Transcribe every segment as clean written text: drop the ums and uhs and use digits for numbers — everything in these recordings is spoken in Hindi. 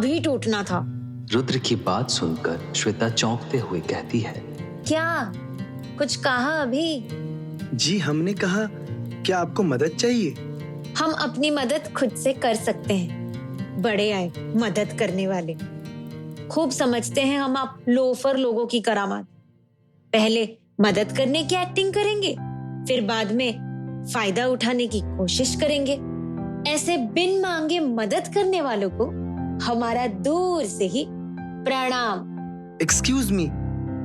तभी टूटना था। रुद्र की बात सुनकर श्वेता चौंकते हुए कहती है, क्या कुछ कहा अभी? जी हमने कहा, क्या आपको मदद चाहिए? हम अपनी मदद खुद से कर सकते हैं। बड़े आए मदद करने वाले। खूब समझते हैं हम आप लोफर लोगों की करामात। पहले मदद करने की एक्टिंग करेंगे, फिर बाद में फायदा उठाने की कोशिश करेंगे। ऐसे बिन मांगे मदद करने वालों को हमारा दूर से ही प्रणाम। एक्सक्यूज मी,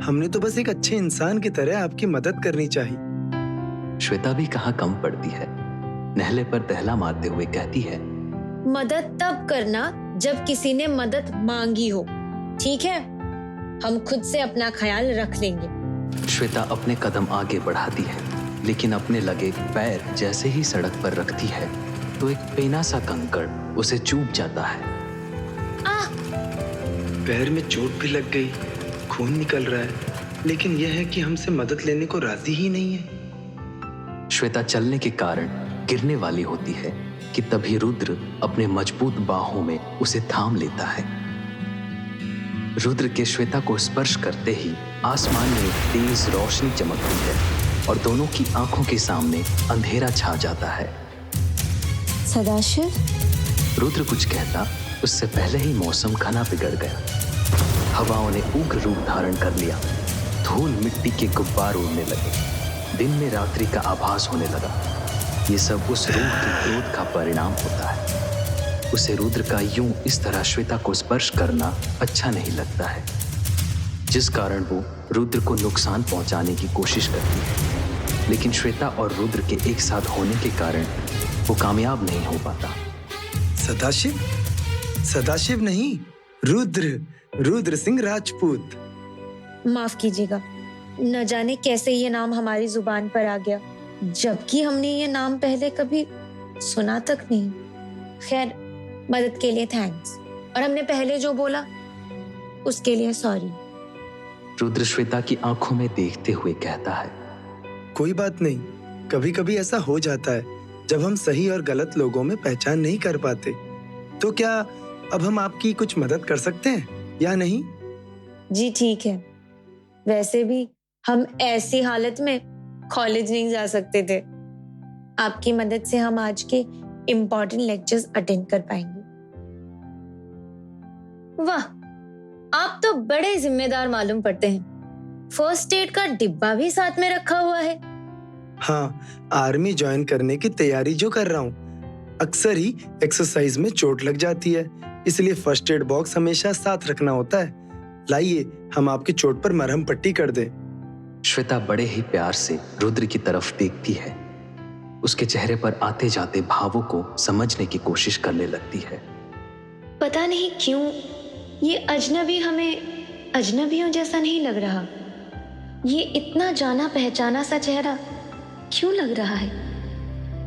हमने तो बस एक अच्छे इंसान की तरह आपकी मदद करनी चाहिए। श्वेता भी कहाँ कम पड़ती है। नहले पर दहला मारते हुए कहती है, मदद तब करना जब किसी ने मदद मांगी हो, ठीक है? हम खुद से अपना ख्याल रख लेंगे। श्वेता अपने कदम आगे बढ़ाती है, लेकिन अपने लगे पैर जैसे ही सड़क पर रखती है तो एक पेना सा कंकड़ उसे चूभ जाता है। पैर में चोट भी लग गई, खून निकल रहा है, लेकिन यह है कि हमसे मदद लेने को राजी ही नहीं है। श्वेता चलने के कारण गिरने वाली होती है कि तभी रुद्र अपने मजबूत बाहों में उसे थाम लेता है। रुद्र के श्वेता को स्पर्श करते ही आसमान में एक तेज रोशनी चमकती है और दोनों की आंखों के सामने अंधेरा छा जाता है। सदाशिव? रुद्र कुछ कहता उससे पहले ही मौसम घना बिगड़ गया। हवाओं ने उग्र रूप धारण कर लिया। धूल मिट्टी के गुब्बार उड़ने लगे। दिन में रात्रि का आभास होने लगा। ये सब उस रूह के क्रोध का परिणाम होता है। उसे रुद्र का यूं इस तरह श्वेता को स्पर्श करना अच्छा नहीं लगता है, जिस कारण वो रुद्र को नुकसान पहुंचाने की कोशिश करती है। लेकिन श्वेता और रुद्र के एक साथ होने के कारण वो कामयाब नहीं हो पाता। सदाशिव? सदाशिव नहीं, रुद्र, रुद्र सिंह राजपूत। माफ कीजिएगा, न जाने कैसे ये नाम हमारी जुबान पर आ गया, जबकि हमने ये नाम पहले कभी सुना तक नहीं। खैर, मदद के लिए थैंक्स, और हमने पहले जो बोला उसके लिए सॉरी। रुद्र श्वेता की आंखों में देखते हुए कहता है, कोई बात नहीं, कभी कभी ऐसा हो जाता है जब हम सही और गलत लोगों में पहचान नहीं कर पाते। तो क्या अब हम आपकी कुछ मदद कर सकते हैं या नहीं? जी ठीक है। वैसे भी हम ऐसी हालत में कॉलेज नहीं जा सकते थे। आपकी मदद से हम आज के इम्पोर्टेंट लेक्चर्स अटेंड कर पाएंगे। वाह, आप तो बड़े जिम्मेदार मालूम पड़ते हैं। फर्स्ट एड का डिब्बा भी साथ में रखा हुआ है। हाँ, आर्मी ज्वाइन करने की तैयारी जो कर रहा हूँ। अक्सर ही एक्सरसाइज में चोट लग जाती है, इसलिए फर्स्ट एड बॉक्स हमेशा साथ रखना होता है। लाइए, हम आपकी चोट पर मरहम पट्टी कर दें। श्वेता बड़े ही प्यार से रुद्र की तरफ देखती है। उसके चेहरे पर आते जाते भावों को समझने की कोशिश करने लगती है। पता नहीं क्यों ये अजनबी हमें अजनबियों जैसा नहीं लग रहा। ये इतना जाना पहचाना सा चेहरा क्यों लग रहा है?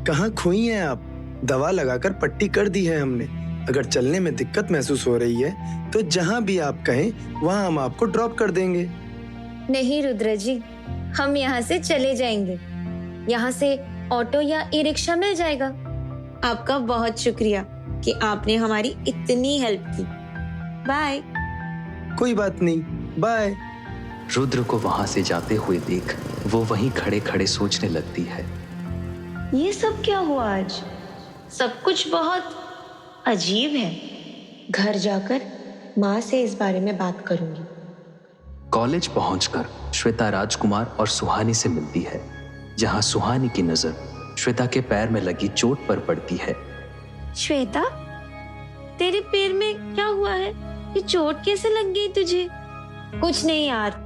कहाँ खोई हैं आप? दवा लगाकर पट्टी कर दी है हमने। अगर चलने में दिक्कत महसूस हो रही है तो जहाँ भी आप कहें वहाँ हम आपको ड्रॉप कर देंगे। नहीं रुद्र जी, हम यहाँ से चले जाएंगे। यहाँ से ऑटो या ई रिक्शा मिल जाएगा। आपका बहुत शुक्रिया कि आपने हमारी इतनी हेल्प की। बाय। कोई बात नहीं, बाय। रुद्र को वहां से जाते हुए देख वो वहीं खड़े खड़े सोचने लगती है, ये सब क्या हुआ आज? सब कुछ बहुत अजीब है। घर जाकर माँ से इस बारे में बात करूंगी। कॉलेज पहुंचकर श्वेता राजकुमार और सुहानी से मिलती है, जहां सुहानी की नजर श्वेता के पैर में लगी चोट पर पड़ती है। श्वेता, तेरे पैर में क्या हुआ है? ये चोट कैसे लग गई तुझे? कुछ नहीं यार,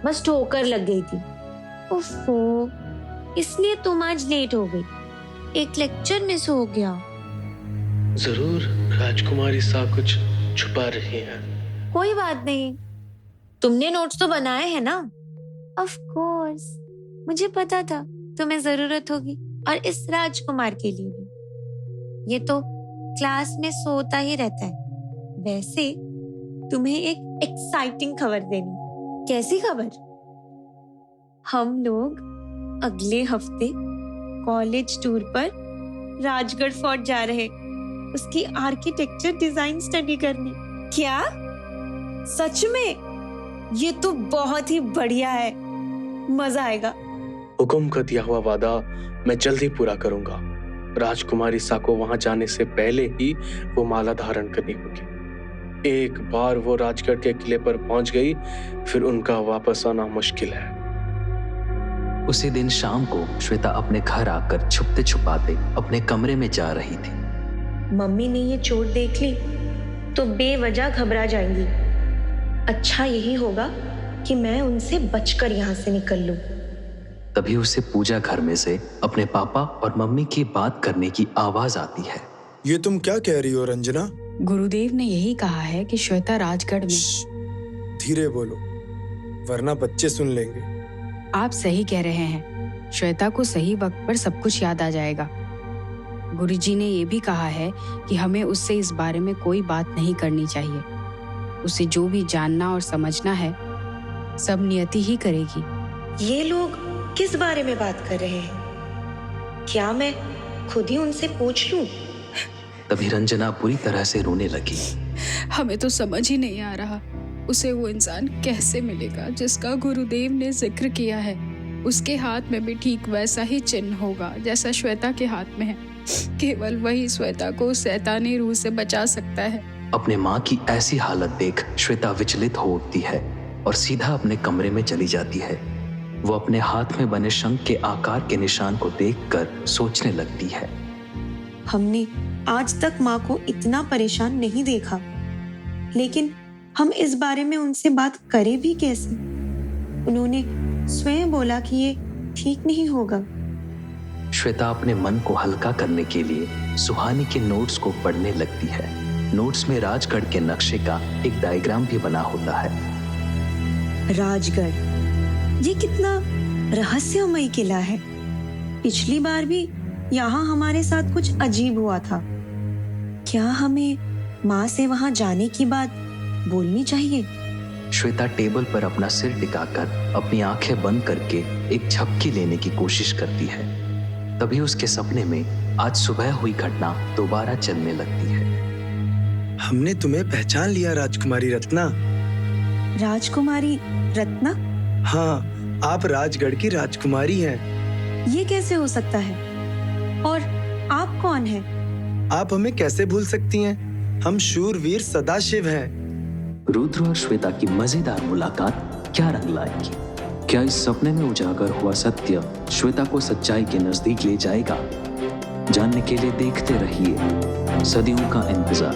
बस ठोकर लग गई थी। ओफो, इसलिए तुम आज लेट हो गई। एक लेक्चर मिस हो गया। जरूर राजकुमारी साहब कुछ छुपा रही हैं। कोई बात नहीं, तुमने नोट्स तो बनाए हैं ना? ऑफ कोर्स, मुझे पता था तुम्हें जरूरत होगी, और इस राजकुमार के लिए भी। ये तो क्लास में सोता ही रहता है। वैसे तुम्हें एक एक्साइटिंग खबर देनी। कैसी खबर? हम लोग अगले हफ्ते कॉलेज टूर पर राजगढ़ फोर्ट जा रहे, उसकी आर्किटेक्चर डिजाइन स्टडी करने। क्या? सच में? ये तो बहुत ही बढ़िया है, मजा आएगा। हुकुम का दिया हुआ वादा मैं जल्दी पूरा करूंगा। राजकुमारी साको वहां जाने से पहले ही वो माला धारण करनी होगी। एक बार वो राजगढ़ के किले पर पहुंच गई, फिर उनका वापस आना मुश्किल है। उसी दिन शाम को श्वेता अपने घर आकर छुपते छुपाते अपने कमरे में जा रही थी। मम्मी ने ये चोट देख ली तो बेवजह घबरा जाएंगी। अच्छा यही होगा कि मैं उनसे बचकर यहाँ से निकल लूं। तभी उसे पूजा घर में से अपने पापा और मम्मी की बात करने की आवाज आती है। ये तुम क्या कह रही हो रंजना? गुरुदेव ने यही कहा है कि श्वेता राजगढ़ में। धीरे बोलो, वरना बच्चे सुन लेंगे। आप सही कह रहे हैं, श्वेता को सही वक्त पर सब कुछ याद आ जाएगा। गुरुजी ने ये भी कहा है कि हमें उससे इस बारे में कोई बात नहीं करनी चाहिए। उसे जो भी जानना और समझना है सब नियति ही करेगी। ये लोग किस बारे में बात कर रहे हैं? क्या मैं खुद ही उनसे पूछ लूं? तभी रंजना बुरी तरह से रोने लगी। हमें तो समझ ही नहीं आ रहा, उसे वो इंसान कैसे मिलेगा जिसका गुरुदेव ने जिक्र किया है। उसके हाथ में भी ठीक वैसा ही चिन्ह होगा जैसा श्वेता के हाथ में है। केवल वही श्वेता को शैतानी रूह से बचा सकता है। अपने माँ की ऐसी हालत देख श्वेता विचलित हो उठती है और सीधा अपने कमरे में चली जाती है। वो अपने हाथ में बने शंख के आकार के निशान को देखकर सोचने लगती है। हमने आज तक माँ को इतना परेशान नहीं देखा, लेकिन हम इस बारे में उनसे बात करें भी कैसे? उन्होंने स्वयं बोला कि ये ठीक नहीं होगा। श्वेता अपने मन को हल्का करने के लिए सुहानी के नोट्स को पढ़ने लगती है। नोट्स में राजगढ़ के नक्शे का एक डायग्राम भी बना होता है। राजगढ़, ये कितना रहस्यमय किला है। पिछली बार भी यहाँ हमारे साथ कुछ अजीब हुआ था। क्या हमें माँ से वहां जाने की बात बोलनी चाहिए? श्वेता टेबल पर अपना सिर टिकाकर अपनी आंखें बंद करके एक झपकी लेने की कोशिश करती है। तभी उसके सपने में आज सुबह हुई घटना दोबारा चलने लगती है। हमने तुम्हें पहचान लिया राजकुमारी रत्ना। राजकुमारी रत्ना? हाँ, आप राजगढ़ की राजकुमारी हैं। ये कैसे हो सकता है? और आप कौन हैं? आप हमें कैसे भूल सकती हैं? हम शूरवीर सदाशिव हैं। रुद्र और श्वेता की मजेदार मुलाकात क्या रंग लाएगी? क्या इस सपने में उजागर हुआ सत्य श्वेता को सच्चाई के नजदीक ले जाएगा? जानने के लिए देखते रहिए सदियों का इंतजार।